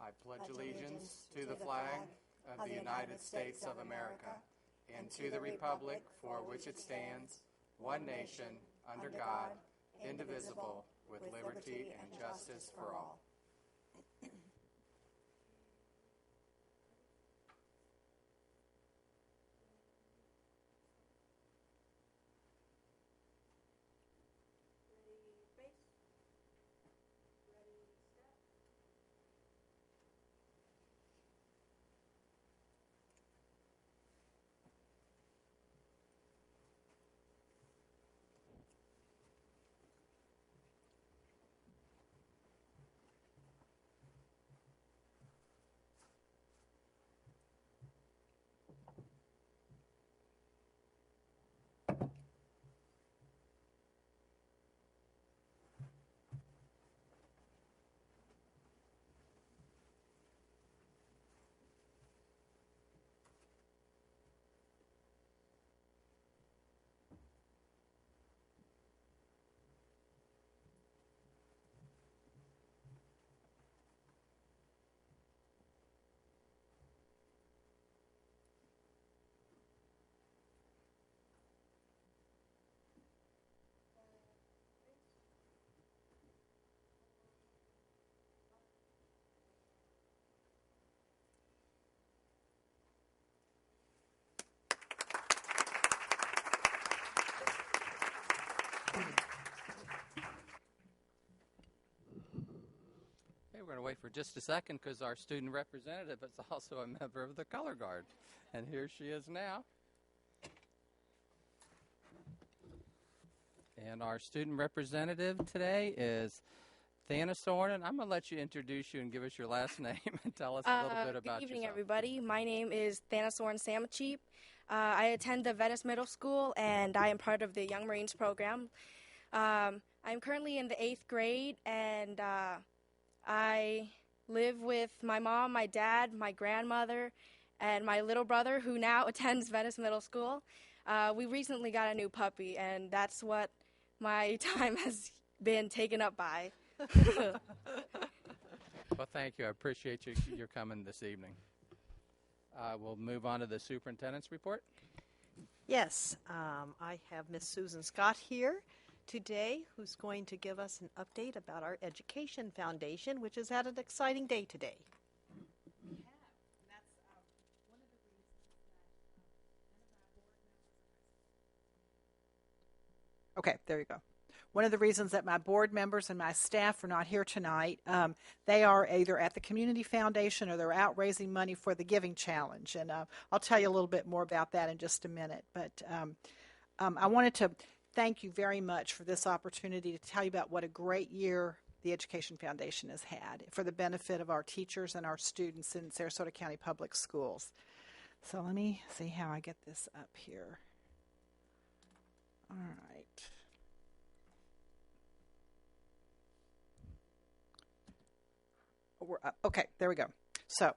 I pledge allegiance to the flag of the United States of America and to the republic for which it stands, one nation, under God, indivisible, with liberty and justice for all. We're going to wait for just a second because our student representative is also a member of the Color Guard. And here she is now. And our student representative today is Thana Soren. I'm going to let you introduce you and give us your last name and tell us a little bit about yourself. Good evening, everybody. My name is Thana Soren Samacheap. I attend the Venice Middle School, and I am part of the Young Marines program. I'm currently in the 8th grade, and I live with my mom, my dad, my grandmother, and my little brother, who now attends Venice Middle School. We recently got a new puppy, and that's what my time has been taken up by. Well, thank you. I appreciate your coming this evening. We'll move on to the superintendent's report. Yes, I have Miss Susan Scott here today, who's going to give us an update about our Education Foundation, which has had an exciting day today. Okay, there you go. One of the reasons that my board members and my staff are not here tonight, they are either at the Community Foundation or they're out raising money for the Giving Challenge. And I'll tell you a little bit more about that in just a minute. But I wanted to thank you very much for this opportunity to tell you about what a great year the Education Foundation has had for the benefit of our teachers and our students in Sarasota County Public Schools. So let me see how I get this up here. All right. Okay, there we go. So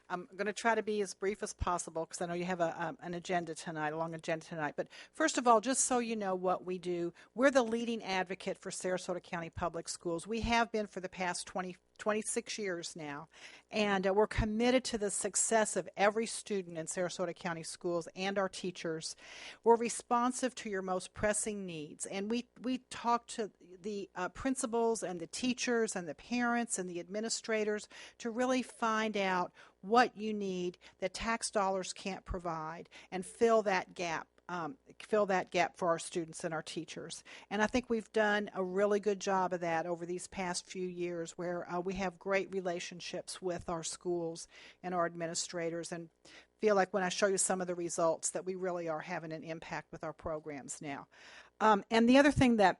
I'm going to try to be as brief as possible because I know you have an agenda tonight, a long agenda tonight. But first of all, just so you know what we do, we're the leading advocate for Sarasota County Public Schools. We have been for the past 26 years now, and we're committed to the success of every student in Sarasota County Schools and our teachers. We're responsive to your most pressing needs, and we talk to the principals and the teachers and the parents and the administrators to really find out what you need that tax dollars can't provide and fill that gap for our students and our teachers. And I think we've done a really good job of that over these past few years, where we have great relationships with our schools and our administrators, and feel like when I show you some of the results that we really are having an impact with our programs now. And the other thing that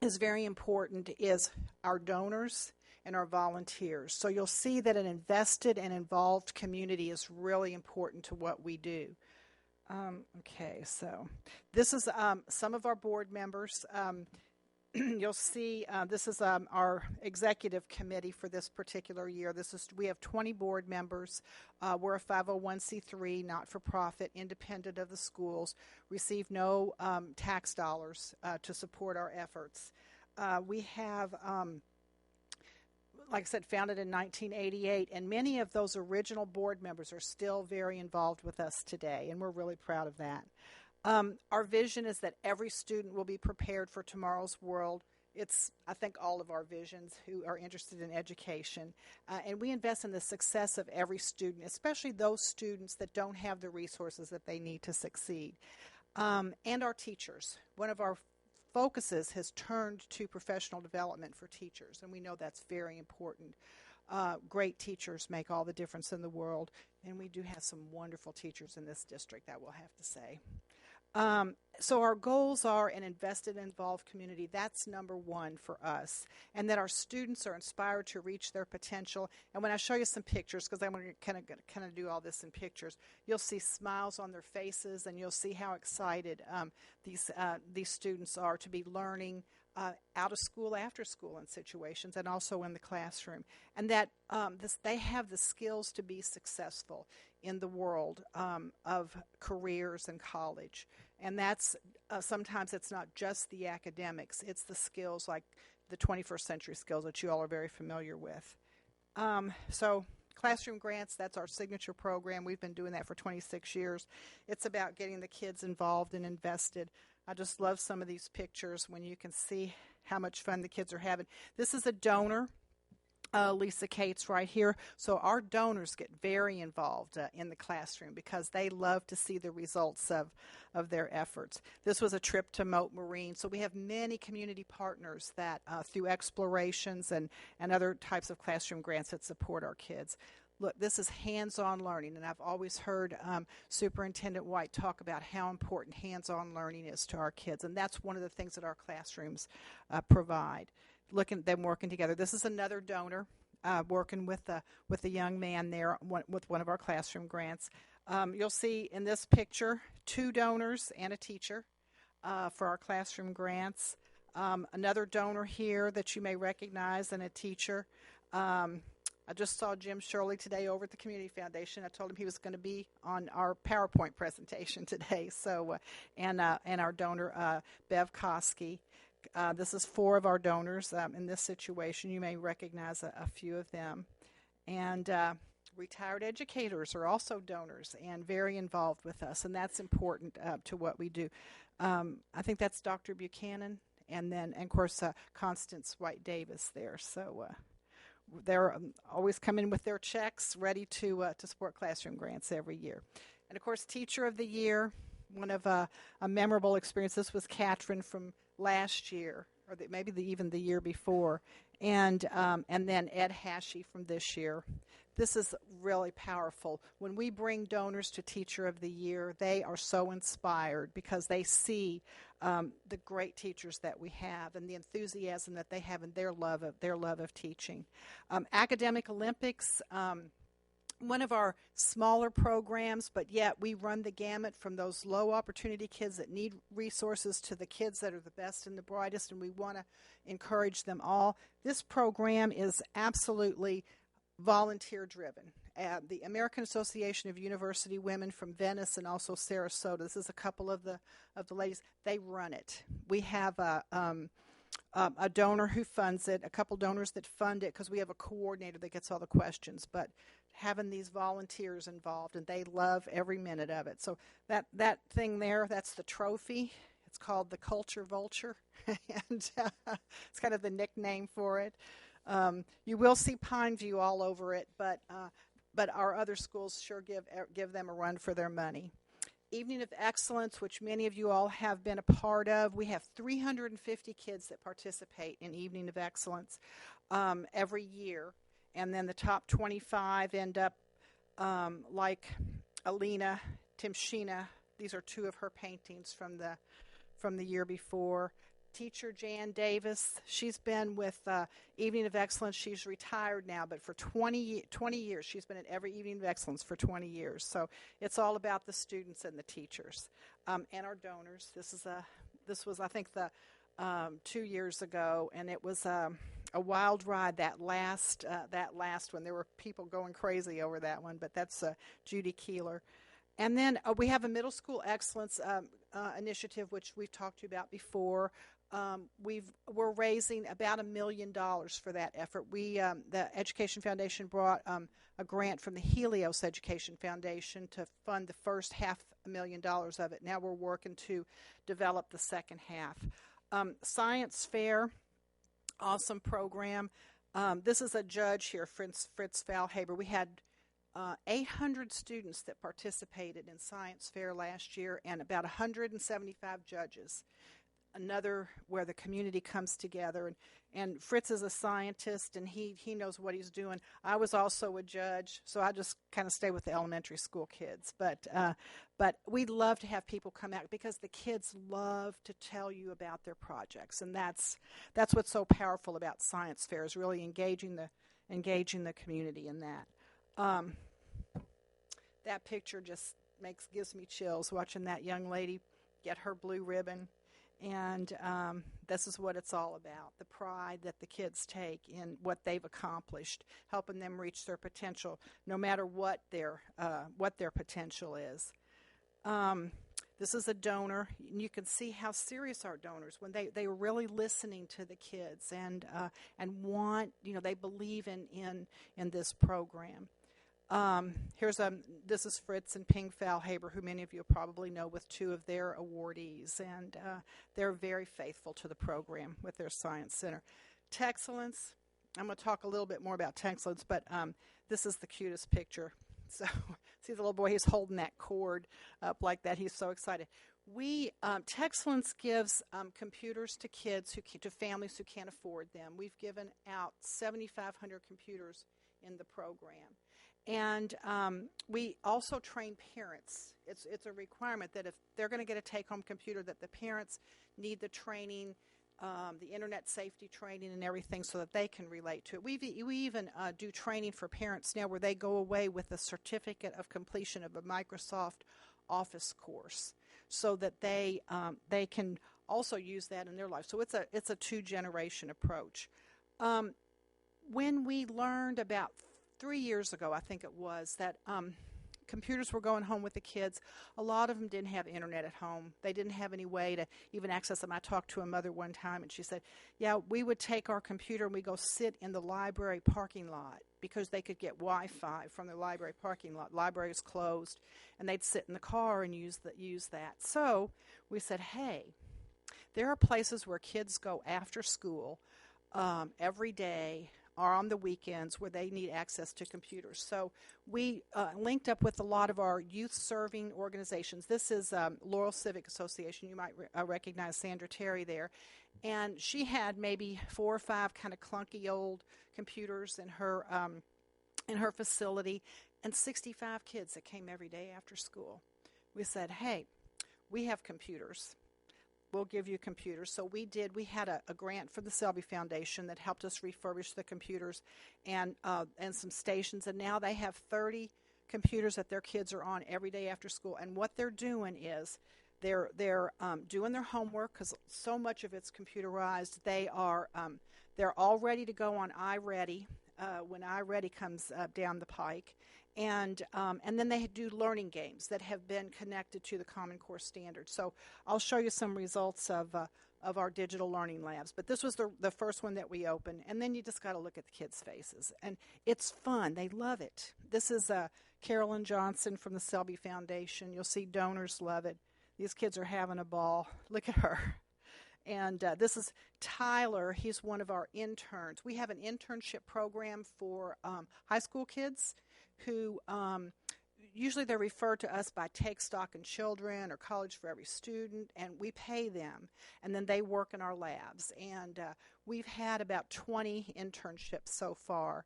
is very important is our donors and our volunteers. So you'll see that an invested and involved community is really important to what we do. Okay, so this is some of our board members. You'll see this is our executive committee for this particular year. We have 20 board members. We're a 501c3, not-for-profit, independent of the schools, receive no tax dollars to support our efforts. We have like I said, founded in 1988, and many of those original board members are still very involved with us today, and we're really proud of that. Our vision is that every student will be prepared for tomorrow's world. It's, I think, all of our visions who are interested in education. And we invest in the success of every student, especially those students that don't have the resources that they need to succeed. And our teachers. One of our focuses has turned to professional development for teachers, and we know that's very important. Great teachers make all the difference in the world, and we do have some wonderful teachers in this district, I will have to say. So our goals are an invested and involved community. That's number one for us. And that our students are inspired to reach their potential. And when I show you some pictures, because I'm going to kind of do all this in pictures, you'll see smiles on their faces, and you'll see how excited these students are to be learning out of school, after school in situations, and also in the classroom. And that they have the skills to be successful in the world of careers and college. And that's sometimes it's not just the academics, it's the skills like the 21st century skills that you all are very familiar with. So Classroom Grants, that's our signature program. We've been doing that for 26 years. It's about getting the kids involved and invested. I just love some of these pictures when you can see how much fun the kids are having. This is a donor, Lisa Cates right here. So our donors get very involved in the classroom because they love to see the results of their efforts. This was a trip to Mote Marine. So we have many community partners that through explorations and other types of classroom grants that support our kids. Look, this is hands-on learning, and I've always heard Superintendent White talk about how important hands-on learning is to our kids, and that's one of the things that our classrooms provide. Look at them working together. This is another donor working with a young man there with one of our classroom grants. You'll see in this picture 2 donors and a teacher for our classroom grants. Another donor here that you may recognize and a teacher. I just saw Jim Shirley today over at the Community Foundation. I told him he was going to be on our PowerPoint presentation today. So, and our donor Bev Koski. This is 4 of our donors in this situation. You may recognize a few of them. And retired educators are also donors and very involved with us, and that's important to what we do. I think that's Dr. Buchanan, and then, and of course, Constance White Davis there. So they're always coming with their checks, ready to support classroom grants every year. And of course, Teacher of the Year, one of a memorable experience. This was Katrin from last year, or maybe even the year before, and then Ed Hashey from this year. This is really powerful. When we bring donors to Teacher of the Year, they are so inspired because they see the great teachers that we have and the enthusiasm that they have and their love of teaching. Academic Olympics, one of our smaller programs, but yet we run the gamut from those low opportunity kids that need resources to the kids that are the best and the brightest, and we want to encourage them all. This program is absolutely volunteer driven. The American Association of University Women from Venice and also Sarasota, this is a couple of the ladies, they run it. We have a donor who funds it, a couple donors that fund it because we have a coordinator that gets all the questions, but having these volunteers involved, and they love every minute of it. So that thing there, that's the trophy. It's called the Culture Vulture, and it's kind of the nickname for it. You will see Pineview all over it, but our other schools sure give them a run for their money. Evening of Excellence, which many of you all have been a part of. We have 350 kids that participate in Evening of Excellence every year, and then the top 25 end up like Alina Timshina. These are 2 of her paintings from the year before. Teacher Jan Davis, she's been with Evening of Excellence. She's retired now, but for 20 years, she's been at every Evening of Excellence for 20 years. So it's all about the students and the teachers. And our donors. This was, I think, 2 years ago, and it was a wild ride, that last one. There were people going crazy over that one, but that's Judy Keeler. And then we have a middle school excellence initiative, which we've talked to you about before. we're raising about $1 million for that effort. The Education Foundation brought a grant from the Helios Education Foundation to fund the first $500,000 of it. Now we're working to develop the second half. Science Fair, awesome program. This is a judge here, Fritz Valhaber. We had 800 students that participated in Science Fair last year and about 175 judges. Another where the community comes together. And Fritz is a scientist, and he knows what he's doing. I was also a judge, so I just kind of stay with the elementary school kids. But we'd love to have people come out because the kids love to tell you about their projects. And that's what's so powerful about Science Fair, is really engaging the community in that. That picture just gives me chills watching that young lady get her blue ribbon. And this is what it's all about, the pride that the kids take in what they've accomplished, helping them reach their potential, no matter what their potential is. This is a donor, and you can see how serious our donors, when they are really listening to the kids and want, they believe in this program. This is Fritz and Ping Valhaber, who many of you probably know, with two of their awardees, and they're very faithful to the program with their Science Center. Texcellence, I'm going to talk a little bit more about Texcellence, but this is the cutest picture. So see the little boy, he's holding that cord up like that. He's so excited. Texcellence gives computers to kids, to families who can't afford them. We've given out 7,500 computers in the program. And we also train parents. It's a requirement that if they're going to get a take-home computer, that the parents need the training, the internet safety training and everything, so that they can relate to it. We even do training for parents now where they go away with a certificate of completion of a Microsoft Office course, so that they can also use that in their life. So it's a two-generation approach. When we learned about 3 years ago, I think it was, that computers were going home with the kids, a lot of them didn't have internet at home. They didn't have any way to even access them. I talked to a mother one time, and she said, yeah, we would take our computer and we go sit in the library parking lot because they could get Wi-Fi from the library parking lot. Library was closed, and they'd sit in the car and use that. So we said, hey, there are places where kids go after school every day or on the weekends where they need access to computers. So we linked up with a lot of our youth-serving organizations. This is Laurel Civic Association. You might recognize Sandra Terry there. And she had maybe 4 or 5 kind of clunky old computers in her facility, and 65 kids that came every day after school. We said, hey, we have computers. We'll give you computers. So we had a grant from the Selby Foundation that helped us refurbish the computers and some stations. And now they have 30 computers that their kids are on every day after school. And what they're doing is they're doing their homework, because so much of it's computerized. They're all ready to go on iReady when iReady comes down the pike. And then they do learning games that have been connected to the Common Core standards. So I'll show you some results of our digital learning labs. But this was the first one that we opened. And then you just got to look at the kids' faces. And it's fun. They love it. This is Carolyn Johnson from the Selby Foundation. You'll see donors love it. These kids are having a ball. Look at her. And this is Tyler. He's one of our interns. We have an internship program for high school kids who usually they're referred to us by Take Stock in Children or College for Every Student, and we pay them, and then they work in our labs. And we've had about 20 internships so far.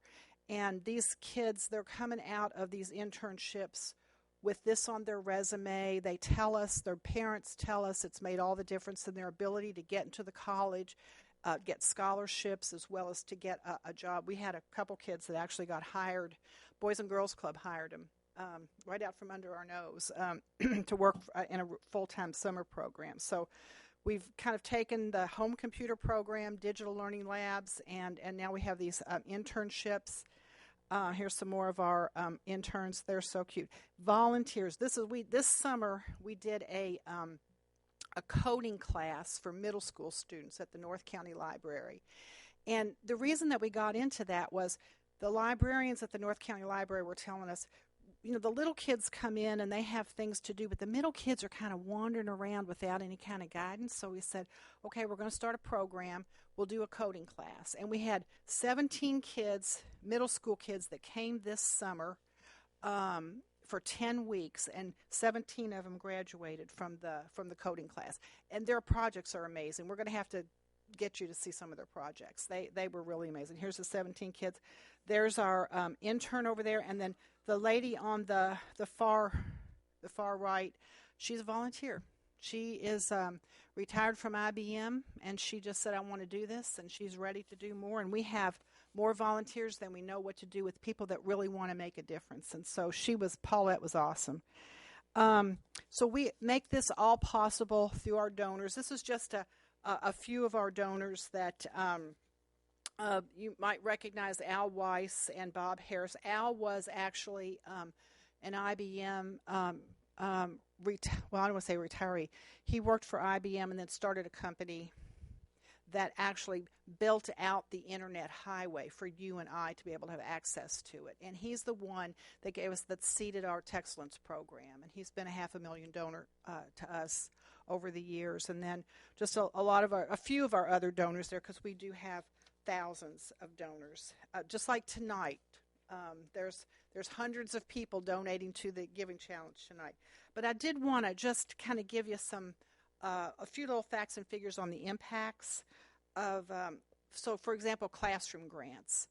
And these kids, they're coming out of these internships with this on their resume. They tell us, their parents tell us it's made all the difference in their ability to get into the college, get scholarships, as well as to get a job. We had a couple kids that actually got hired. Boys and Girls Club hired them right out from under our nose to work in a full-time summer program. So we've kind of taken the home computer program, digital learning labs, and now we have these internships. Here's some more of our interns. They're so cute. Volunteers. This summer we did a coding class for middle school students at the North County Library. And the reason that we got into that was the librarians at the North County Library were telling us, the little kids come in and they have things to do, but the middle kids are kind of wandering around without any kind of guidance. So we said, okay, we're going to start a program. We'll do a coding class. And we had 17 kids, middle school kids, that came this summer for 10 weeks, and 17 of them graduated from the coding class. And their projects are amazing. We're going to have to get you to see some of their projects. They were really amazing. Here's the 17 kids. There's our intern over there, and then the lady on the far right, she's a volunteer. She is retired from IBM, and she just said, I want to do this, and she's ready to do more. And we have more volunteers than we know what to do with people that really want to make a difference. And so Paulette was awesome. So we make this all possible through our donors. This is just a few of our donors that you might recognize: Al Weiss and Bob Harris. Al was actually an IBM, I don't want to say retiree. He worked for IBM and then started a company that actually built out the internet highway for you and I to be able to have access to it. And he's the one that seeded our Techcellence program. And he's been a $500,000 donor to us over the years. And then just a few of our other donors there, because we do have thousands of donors. Just like tonight, there's hundreds of people donating to the Giving Challenge tonight. But I did want to just kind of give you a few little facts and figures on the impacts of, so for example, classroom grants.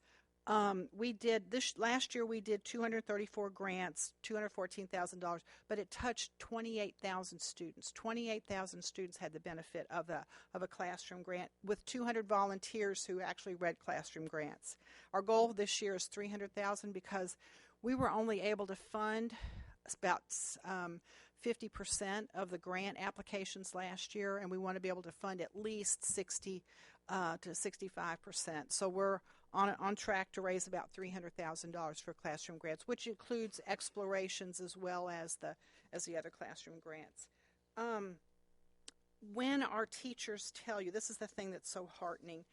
Last year we did 234 grants, $214,000, but it touched 28,000 students. 28,000 students had the benefit of a classroom grant, with 200 volunteers who actually read classroom grants. Our goal this year is 300,000 because we were only able to fund about 50% of the grant applications last year, and we want to be able to fund at least 60 to 65%. So we're on track to raise about $300,000 for classroom grants, which includes explorations as well as the other classroom grants. When our teachers tell you, this is the thing that's so heartening,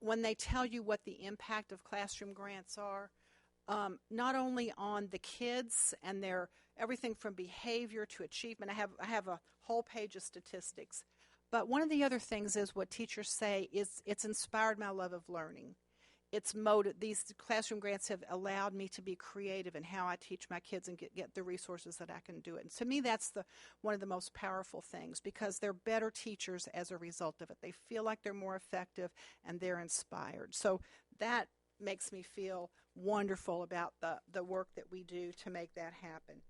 when they tell you what the impact of classroom grants are, not only on the kids and their everything from behavior to achievement. I have a whole page of statistics. But one of the other things is what teachers say is it's inspired my love of learning. These classroom grants have allowed me to be creative in how I teach my kids and get the resources that I can do it. And to me, that's one of the most powerful things, because they're better teachers as a result of it. They feel like they're more effective and they're inspired. So that makes me feel wonderful about the work that we do to make that happen.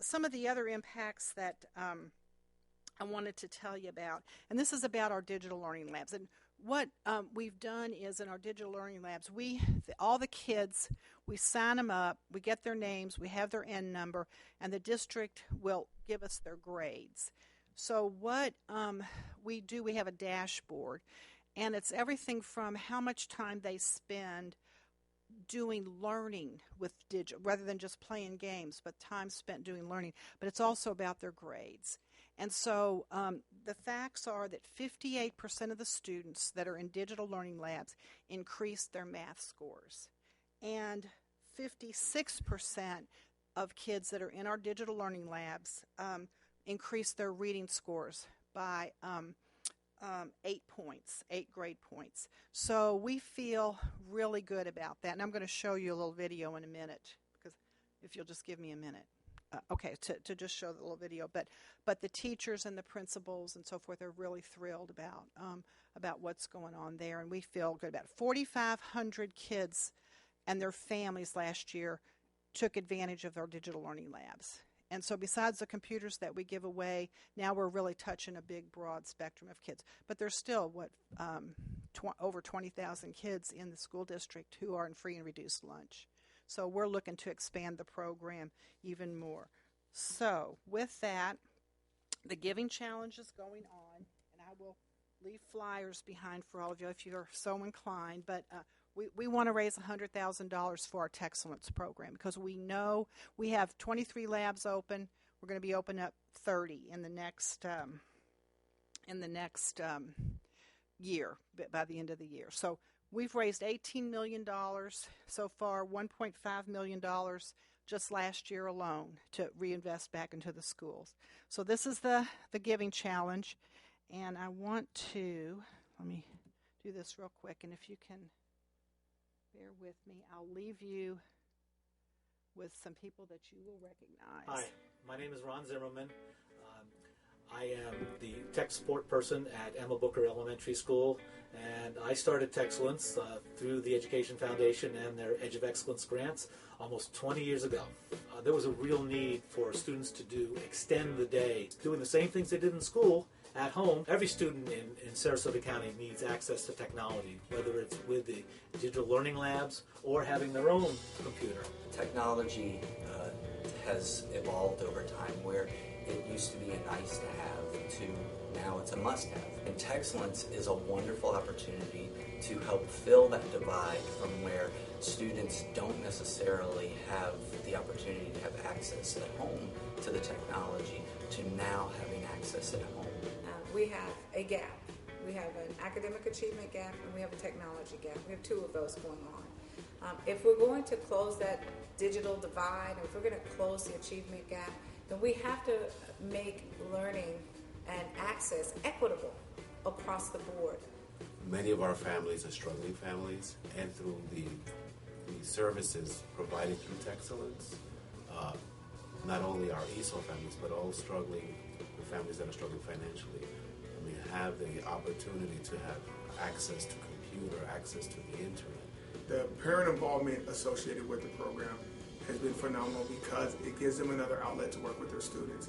Some of the other impacts that I wanted to tell you about, and this is about our digital learning labs. And what we've done is, in our digital learning labs, all the kids, we sign them up, we get their names, we have their N number, and the district will give us their grades. So what we do, we have a dashboard, and it's everything from how much time they spend doing learning with digital, rather than just playing games, but time spent doing learning. But it's also about their grades. And so the facts are that 58% of the students that are in digital learning labs increased their math scores. And 56% of kids that are in our digital learning labs increased their reading scores by 8 grade points. So we feel really good about that. And I'm going to show you a little video in a minute, because if you'll just give me a minute. To just show the little video, but the teachers and the principals and so forth are really thrilled about what's going on there, and we feel good about it. 4,500 kids and their families last year took advantage of our digital learning labs. And so besides the computers that we give away, now we're really touching a big, broad spectrum of kids. But there's still, over 20,000 kids in the school district who are in free and reduced lunch. So we're looking to expand the program even more. So with that, the Giving Challenge is going on, and I will leave flyers behind for all of you if you are so inclined. But we want to raise $100,000 for our Techcellence program, because we know we have 23 labs open. We're going to be opening up 30 in the next in the next year, by the end of the year. So we've raised $18 million so far, $1.5 million just last year alone to reinvest back into the schools. So this is the Giving Challenge, and I want to, let me do this real quick, and if you can bear with me, I'll leave you with some people that you will recognize. Hi, my name is Ron Zimmerman. I am the tech support person at Emma Booker Elementary School, and I started Techcellence through the Education Foundation and their Edge of Excellence grants almost 20 years ago. There was a real need for students to extend the day, doing the same things they did in school at home. Every student in Sarasota County needs access to technology, whether it's with the digital learning labs or having their own computer. Technology has evolved over time, where it used to be a nice to have to now it's a must have. And Techcellence is a wonderful opportunity to help fill that divide from where students don't necessarily have the opportunity to have access at home to the technology to now having access at home. We have a gap. We have an academic achievement gap and we have a technology gap. We have two of those going on. If we're going to close that digital divide, and if we're going to close the achievement gap, then we have to make learning and access equitable across the board. Many of our families are struggling families, and through the services provided through Techcellence, not only our ESOL families, but all struggling, the families that are struggling financially, have the opportunity to have access to computer, access to the internet. The parent involvement associated with the program has been phenomenal because it gives them another outlet to work with their students.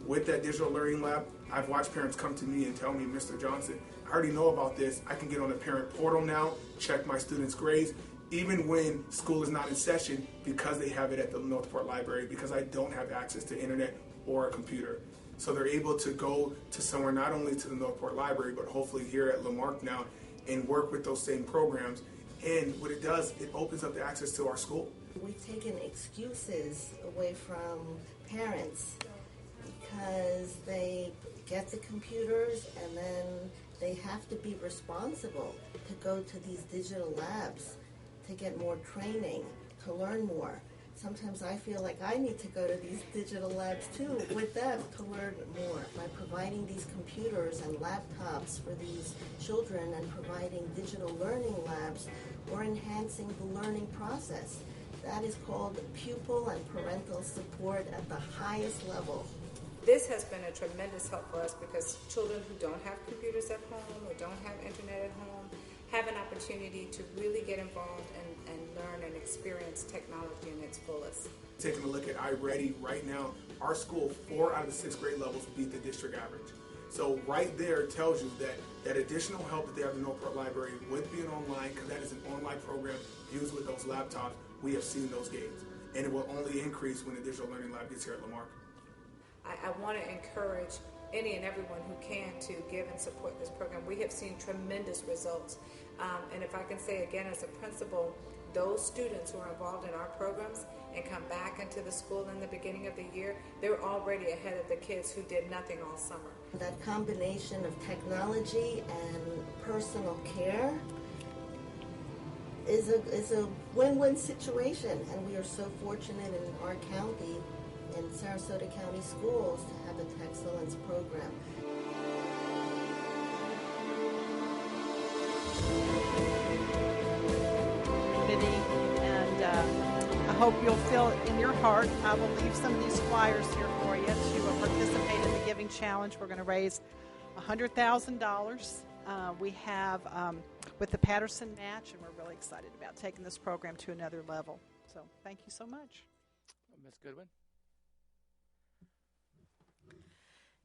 With that digital learning lab, I've watched parents come to me and tell me, Mr. Johnson, I already know about this. I can get on the parent portal now, check my students' grades, even when school is not in session, because they have it at the Northport Library, because I don't have access to internet or a computer. So they're able to go to somewhere, not only to the Northport Library, but hopefully here at Lamarck now, and work with those same programs. And what it does, it opens up the access to our school. We've taken excuses away from parents because they get the computers and then they have to be responsible to go to these digital labs to get more training, to learn more. Sometimes I feel like I need to go to these digital labs too with them to learn more. By providing these computers and laptops for these children and providing digital learning labs, we're enhancing the learning process. That is called pupil and parental support at the highest level. This has been a tremendous help for us because children who don't have computers at home or don't have internet at home have an opportunity to really get involved and learn and experience technology in its fullest. Taking a look at iReady right now, our school, 4 out of the 6 grade levels beat the district average. So right there tells you that that additional help that they have in the Northport Library with being online, because that is an online program used with those laptops, we have seen those gains. And it will only increase when the digital learning lab gets here at Lamarck. I want to encourage any and everyone who can to give and support this program. We have seen tremendous results. And if I can say again as a principal, those students who are involved in our programs and come back into the school in the beginning of the year, they're already ahead of the kids who did nothing all summer. That combination of technology and personal care is a win-win situation, and we are so fortunate in our county, in Sarasota County Schools, to have a Techcellence program. And I hope you'll feel it in your heart. I will leave some of these flyers here for you to participate in the Giving Challenge. We're going to raise $100,000. We have with the Patterson match, and we're really excited about taking this program to another level. So thank you so much. Ms. Goodwin?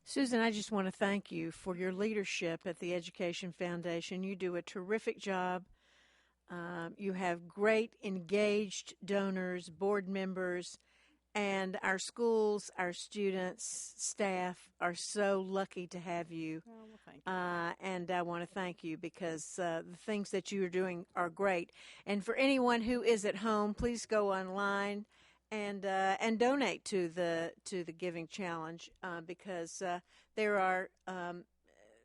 Susan, I just want to thank you for your leadership at the Education Foundation. You do a terrific job. You have great engaged donors, board members, and our schools, our students, staff are so lucky to have you. Oh, well, thank you. And I want to thank you because the things that you are doing are great. And for anyone who is at home, please go online and donate to the Giving Challenge because there are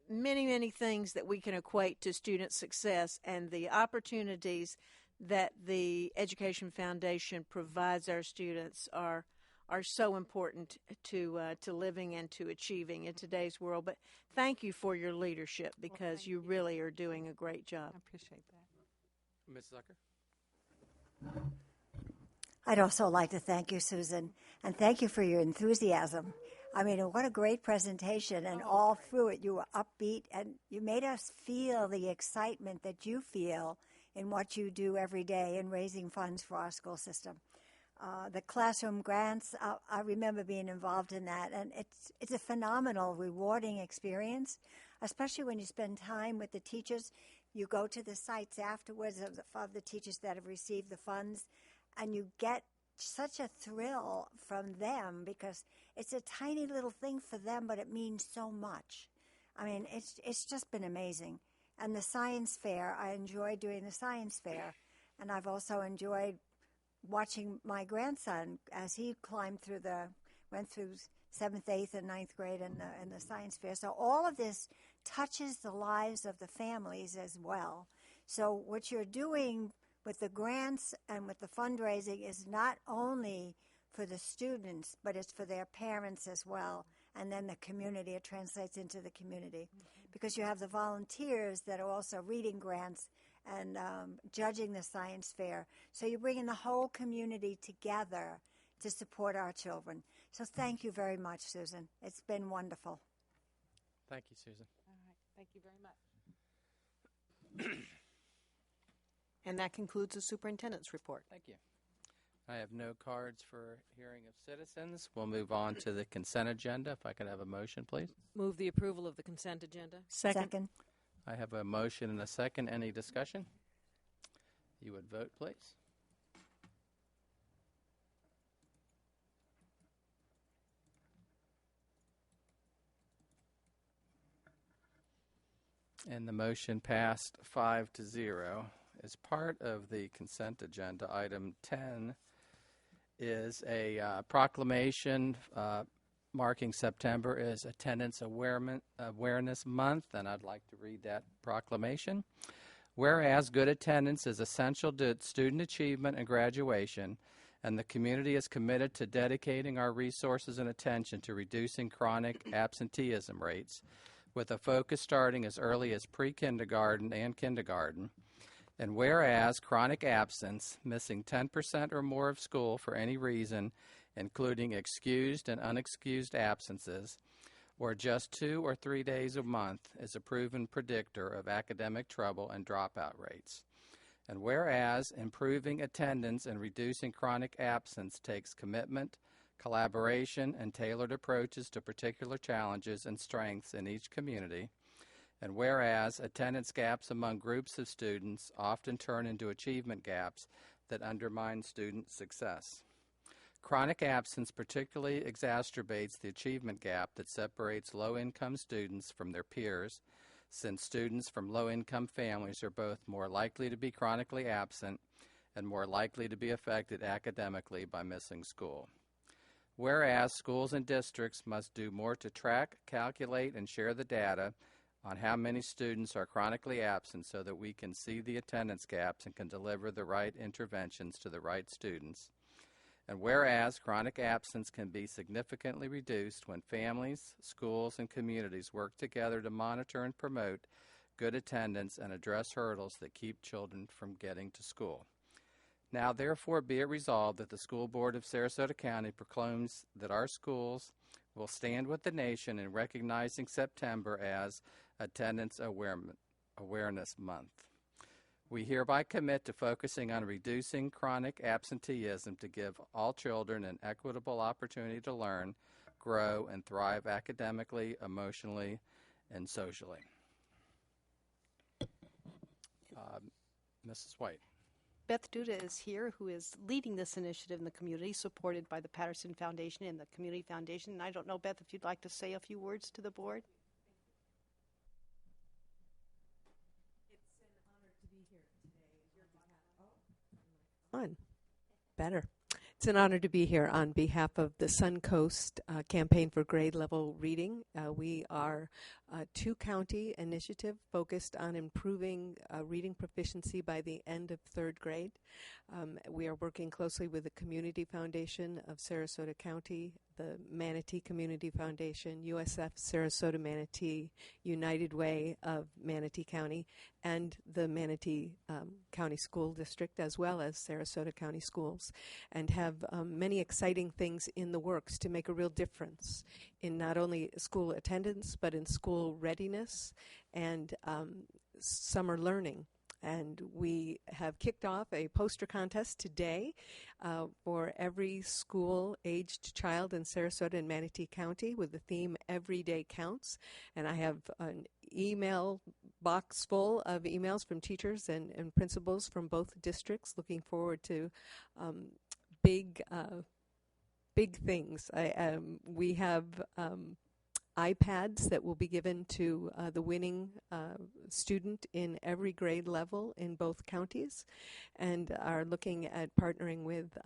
many, many things that we can equate to student success, and the opportunities that the Education Foundation provides our students are so important to living and to achieving in today's world. But thank you for your leadership, because you really are doing a great job. I appreciate that. Ms. Zucker? I'd also like to thank you, Susan, and thank you for your enthusiasm. I mean, what a great presentation, and all through it you were upbeat, and you made us feel the excitement that you feel in what you do every day in raising funds for our school system. The classroom grants, I remember being involved in that, and it's a phenomenal, rewarding experience, especially when you spend time with the teachers. You go to the sites afterwards of the teachers that have received the funds, and you get such a thrill from them, because it's a tiny little thing for them, but it means so much. I mean, it's just been amazing. And the science fair, I enjoy doing the science fair, and I've also enjoyed watching my grandson as he went through 7th, 8th, and 9th grade in the science fair. So all of this touches the lives of the families as well. So what you're doing with the grants and with the fundraising is not only for the students, but it's for their parents as well. And then the community, it translates into the community. Because you have the volunteers that are also reading grants and judging the science fair. So you're bringing the whole community together to support our children. So thank you very much, Susan. It's been wonderful. Thank you, Susan. All right. Thank you very much. And that concludes the superintendent's report. Thank you. I have no cards for hearing of citizens. We'll move on to the consent agenda. If I could have a motion, please. Move the approval of the consent agenda. Second. I have a motion and a second. Any discussion? You would vote, please. And the motion passed 5-0. As part of the consent agenda, item 10 is a proclamation marking September as Attendance Awareness Month, and I'd like to read that proclamation. Whereas good attendance is essential to student achievement and graduation, and the community is committed to dedicating our resources and attention to reducing chronic absenteeism rates, with a focus starting as early as pre-kindergarten and kindergarten. And whereas chronic absence, missing 10% or more of school for any reason, including excused and unexcused absences, or just 2 or 3 days a month, is a proven predictor of academic trouble and dropout rates. And whereas improving attendance and reducing chronic absence takes commitment, collaboration, and tailored approaches to particular challenges and strengths in each community. And whereas attendance gaps among groups of students often turn into achievement gaps that undermine student success. Chronic absence particularly exacerbates the achievement gap that separates low-income students from their peers, since students from low-income families are both more likely to be chronically absent and more likely to be affected academically by missing school. Whereas schools and districts must do more to track, calculate, and share the data on how many students are chronically absent so that we can see the attendance gaps and can deliver the right interventions to the right students. And whereas chronic absence can be significantly reduced when families, schools, and communities work together to monitor and promote good attendance and address hurdles that keep children from getting to school. Now, therefore, be it resolved that the School Board of Sarasota County proclaims that our schools will stand with the nation in recognizing September as Attendance Awareness Month. We hereby commit to focusing on reducing chronic absenteeism to give all children an equitable opportunity to learn, grow, and thrive academically, emotionally, and socially. Mrs. White. Beth Duda is here, who is leading this initiative in the community, supported by the Patterson Foundation and the Community Foundation. And I don't know, Beth, if you'd like to say a few words to the board. Better. It's an honor to be here on behalf of the Suncoast Campaign for Grade Level Reading. We are two-county initiative focused on improving reading proficiency by the end of third grade. We are working closely with the Community Foundation of Sarasota County, the Manatee Community Foundation, USF Sarasota Manatee, United Way of Manatee County, and the Manatee County School District, as well as Sarasota County Schools, and have many exciting things in the works to make a real difference in not only school attendance, but in school readiness and summer learning. And we have kicked off a poster contest today for every school-aged child in Sarasota and Manatee County with the theme Every Day Counts. And I have an email box full of emails from teachers and principals from both districts looking forward to big things. We have iPads that will be given to the winning student in every grade level in both counties, and are looking at partnering with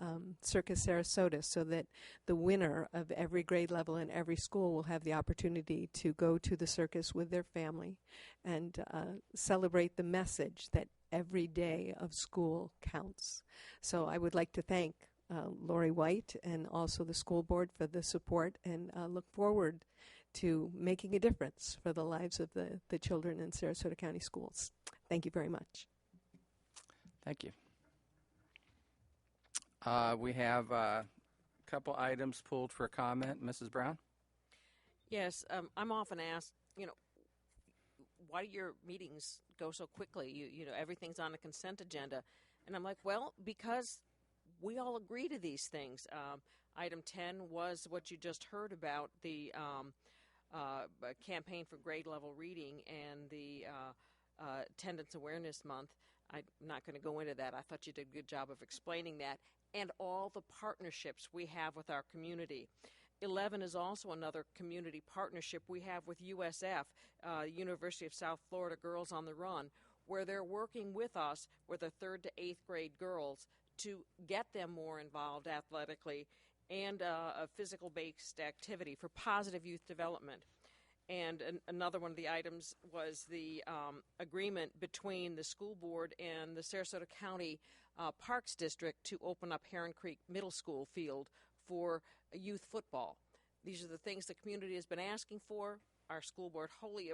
Circus Sarasota so that the winner of every grade level in every school will have the opportunity to go to the circus with their family and celebrate the message that every day of school counts. So I would like to thank Lori White and also the school board for the support, and look forward to making a difference for the lives of the children in Sarasota County schools. Thank you very much. Thank you. We have a couple items pulled for comment. Mrs. Brown? Yes, I'm often asked, why do your meetings go so quickly? You know, everything's on a consent agenda. And I'm like, well, because we all agree to these things. Item 10 was what you just heard about, the campaign for grade level reading and the Attendance Awareness Month. I'm not going to go into that. I thought you did a good job of explaining that, and all the partnerships we have with our community. 11 is also another community partnership we have with USF, University of South Florida Girls on the Run, where they're working with us with the 3rd to 8th grade girls to get them more involved athletically and a physical-based activity for positive youth development. And another one of the items was the agreement between the school board and the Sarasota County Parks District to open up Heron Creek Middle School field for youth football. These are the things the community has been asking for. Our school board wholly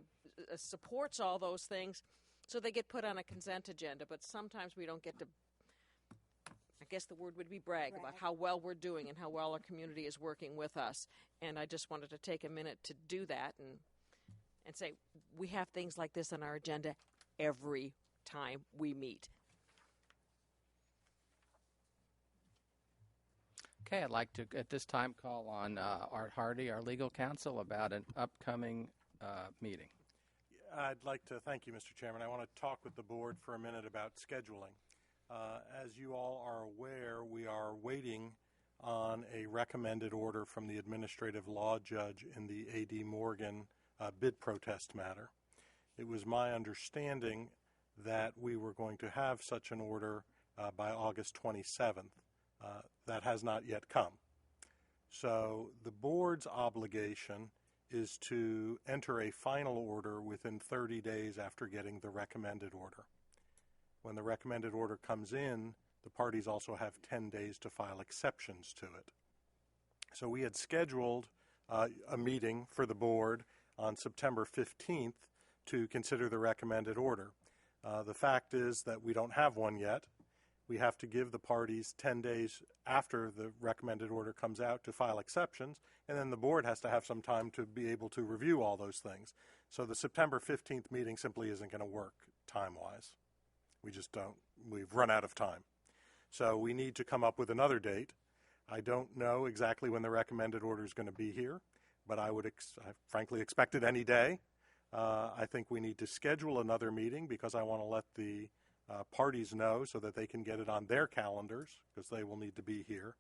supports all those things, so they get put on a consent agenda. But sometimes we don't get to, I guess the word would be brag about how well we're doing and how well our community is working with us. And I just wanted to take a minute to do that and say we have things like this on our agenda every time we meet. Okay, I'd like to, at this time, call on Art Hardy, our legal counsel, about an upcoming meeting. I'd like to thank you, Mr. Chairman. I want to talk with the board for a minute about scheduling. As you all are aware, we are waiting on a recommended order from the administrative law judge in the A.D. Morgan bid protest matter. It was my understanding that we were going to have such an order by August 27th. That has not yet come. So the board's obligation is to enter a final order within 30 days after getting the recommended order. When the recommended order comes in, the parties also have 10 days to file exceptions to it. So we had scheduled a meeting for the board on September 15th to consider the recommended order. The fact is that we don't have one yet. We have to give the parties 10 days after the recommended order comes out to file exceptions, and then the board has to have some time to be able to review all those things. So the September 15th meeting simply isn't going to work time-wise. We just don't. We've run out of time. So we need to come up with another date. I don't know exactly when the recommended order is going to be here, but I would I frankly expect it any day. I think we need to schedule another meeting because I want to let the parties know so that they can get it on their calendars because they will need to be here.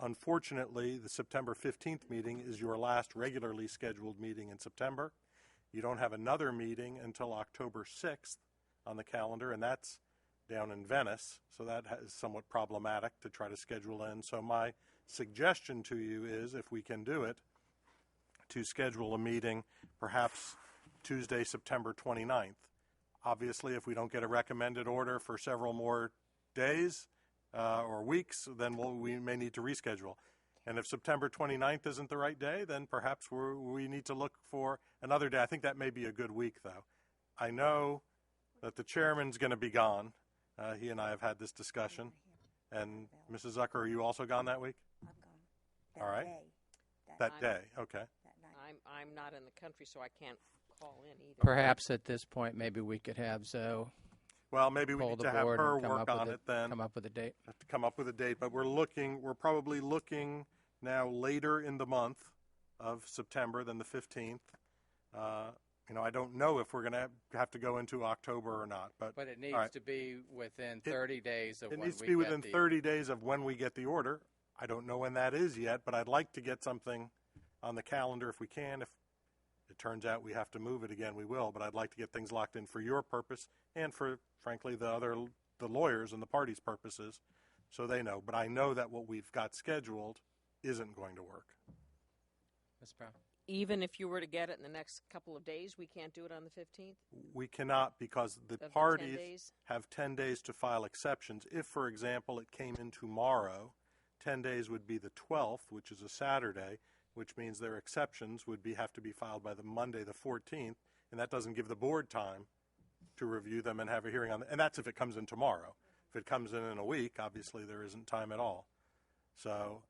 Unfortunately, the September 15th meeting is your last regularly scheduled meeting in September. You don't have another meeting until October 6th on the calendar, and that's down in Venice, so that is somewhat problematic to try to schedule in. So my suggestion to you is, if we can do it, to schedule a meeting perhaps Tuesday, September 29th. Obviously, if we don't get a recommended order for several more days or weeks, then we may need to reschedule. And if September 29th isn't the right day, then perhaps we need to look for another day. I think that may be a good week, though. I know that the chairman's going to be gone. He and I have had this discussion. And Mrs. Zucker, are you also gone that week? I'm gone. All right. Day. That day, okay. I'm not in the country, so I can't call in either. Perhaps at this point, maybe we could have Zoe. Well, maybe we Pull need the to have board her and come work up with on it then. Come up with a date. Have to come up with a date, but we're probably looking now later in the month of September than the 15th. I don't know if we're going to have to go into October or not, but it needs to be within 30 days of when we get the... It needs to be within 30 days of when we get the order. I don't know when that is yet, but I'd like to get something on the calendar if we can. If it turns out we have to move it again, we will, but I'd like to get things locked in for your purpose and for, frankly, the lawyers and the parties' purposes, so they know. But I know that what we've got scheduled isn't going to work. Ms. Brown? Even if you were to get it in the next couple of days, we can't do it on the 15th? We cannot, because the parties have 10 days to file exceptions. If, for example, it came in tomorrow, 10 days would be the 12th, which is a Saturday, which means their exceptions would have to be filed by the Monday, the 14th, and that doesn't give the board time to review them and have a hearing on them. And that's if it comes in tomorrow. If it comes in a week, obviously there isn't time at all. So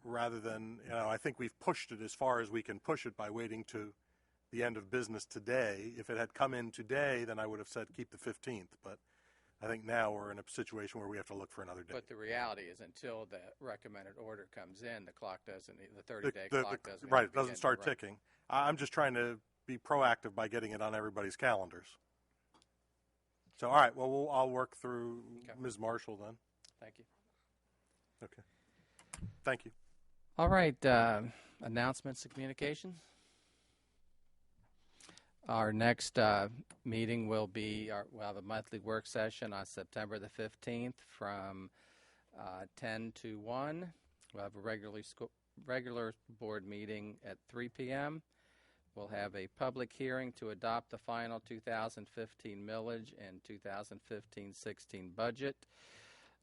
rather than, I think we've pushed it as far as we can push it by waiting to the end of business today. If it had come in today, then I would have said keep the 15th. But I think now we're in a situation where we have to look for another day. But the reality is until the recommended order comes in, the 30-day clock doesn't Right, it doesn't start ticking. I'm just trying to be proactive by getting it on everybody's calendars. So, all right, well, I'll work through Ms. Marshall then. Thank you. Okay. Thank you. All right, announcements and communications. Our next meeting will be, we'll have a monthly work session on September the 15th from 10 to 1. We'll have a regular board meeting at 3 p.m. We'll have a public hearing to adopt the final 2015 millage and 2015-16 budget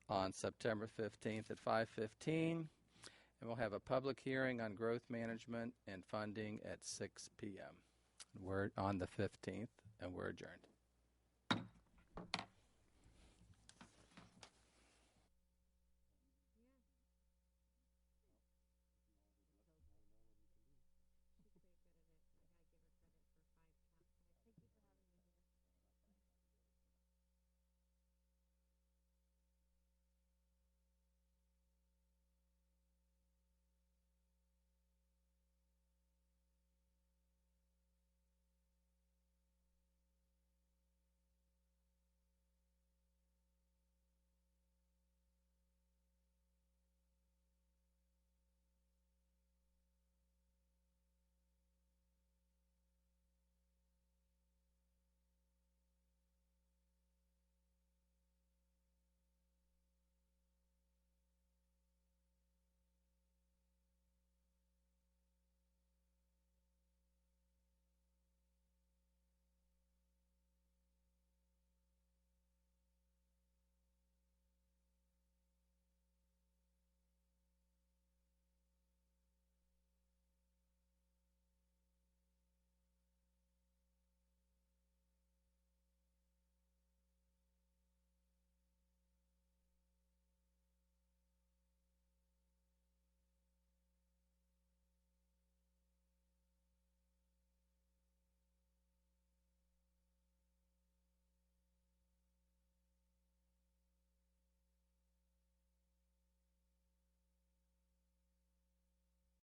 on September 15th at 5:15. And we'll have a public hearing on growth management and funding at 6 p.m. We're on the 15th, and we're adjourned.